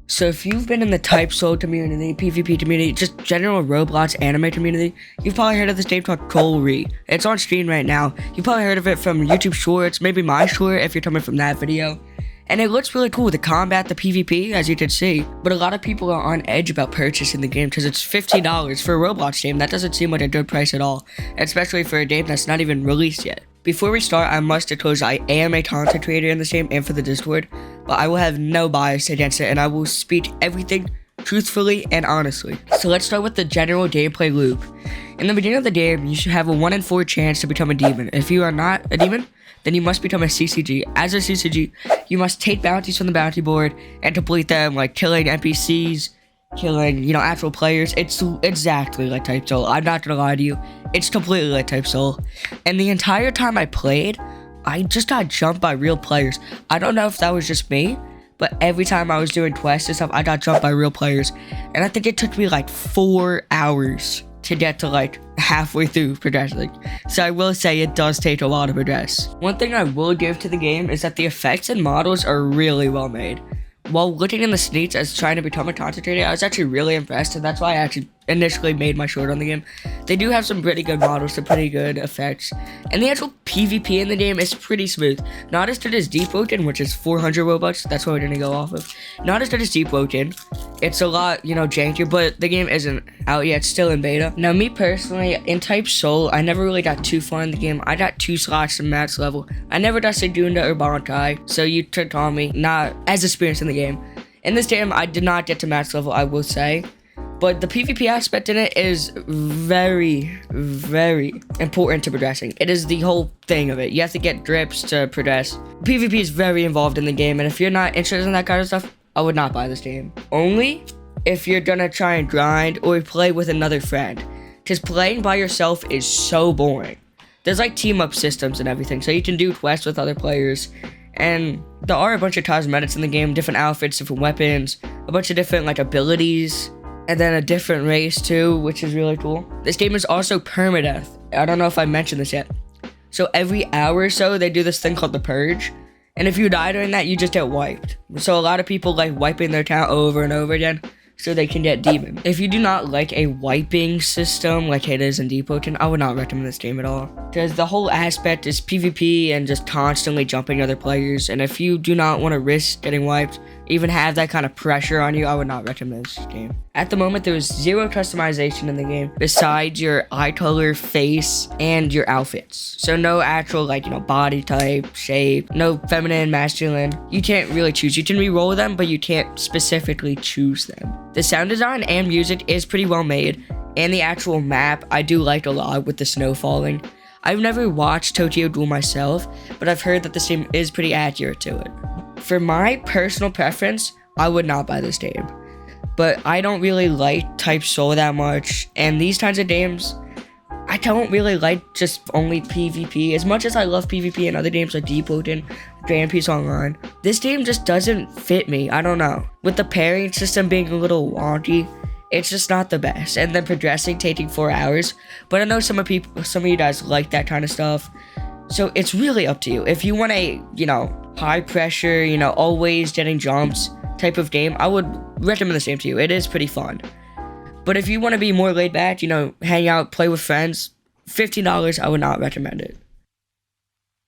So if you've been in the Type Soul community, PvP community, just general Roblox anime community, you've probably heard of this game called GhoulRe. It's on screen right now. You probably heard of it from YouTube Shorts, maybe my short if you're coming from that video. And it looks really cool, the combat, the PvP, as you can see. But a lot of people are on edge about purchasing the game because it's $50 for a Roblox game. That doesn't seem like a good price at all, especially for a game that's not even released yet. Before we start, I must disclose I am a content creator in this game and for the Discord, but I will have no bias against it and I will speak everything truthfully and honestly. So let's start with the general gameplay loop. In the beginning of the game, you should have a 1 in 4 chance to become a demon. If you are not a demon, then you must become a CCG. As a CCG, you must take bounties from the bounty board and complete them, like killing NPCs, killing, actual players. It's exactly like Type Soul. I'm not gonna lie to you. It's completely like Type Soul. And the entire time I played, I just got jumped by real players. I don't know if that was just me, but every time I was doing quests and stuff, I got jumped by real players. And I think it took me like 4 hours to get to like halfway through progressing. So I will say it does take a lot of progress. One thing I will give to the game is that the effects and models are really well made. While looking in the sneaks as trying to become a content creator, I was actually really impressed, and that's why I actually initially made my short on the game. They do have some pretty good models, some pretty good effects, and the actual PvP in the game is pretty smooth. Not as good as Deep Woken, which is 400 Robux, that's what we're gonna go off of. Not as good as Deep Woken. It's a lot, jankier, but the game isn't out yet, it's still in beta. Now, me personally, in Type Soul, I never really got too far in the game. I got 2 slots to max level. I never got Segunda or Bankai, so you took on me, not as experienced in the game. In this game, I did not get to max level, I will say. But the PvP aspect in it is very, very important to progressing. It is the whole thing of it. You have to get drips to progress. PvP is very involved in the game, and if you're not interested in that kind of stuff, I would not buy this game. Only if you're gonna try and grind or play with another friend. Because playing by yourself is so boring. There's like team up systems and everything, so you can do quests with other players. And there are a bunch of cosmetics in the game, different outfits, different weapons, a bunch of different like abilities. And then a different race too, which is really cool. This game is also permadeath. I don't know if I mentioned this yet. So every hour or so, they do this thing called the purge. And if you die during that, you just get wiped. So a lot of people like wiping their account over and over again so they can get demon. If you do not like a wiping system like it is in Deep Woken, I would not recommend this game at all. Because the whole aspect is PvP and just constantly jumping other players. And if you do not want to risk getting wiped, even have that kind of pressure on you, I would not recommend this game. At the moment, there is 0 customization in the game besides your eye color, face, and your outfits. So no actual body type, shape, no feminine, masculine. You can't really choose. You can re-roll them, but you can't specifically choose them. The sound design and music is pretty well made, and the actual map I do like a lot with the snow falling. I've never watched Tokyo Ghoul myself, but I've heard that this game is pretty accurate to it. For my personal preference, I would not buy this game. But I don't really like Type Soul that much, and these kinds of games, I don't really like just only PvP. As much as I love PvP and other games like Deep Woken, Grand Peace Online, this game just doesn't fit me. I don't know. With the pairing system being a little wonky, it's just not the best. And then progressing taking 4 hours. But I know some of you guys like that kind of stuff. So it's really up to you. If you want a, high pressure, always getting jumps type of game, I would recommend this game to you. It is pretty fun. But if you want to be more laid back, hang out, play with friends, $15, I would not recommend it.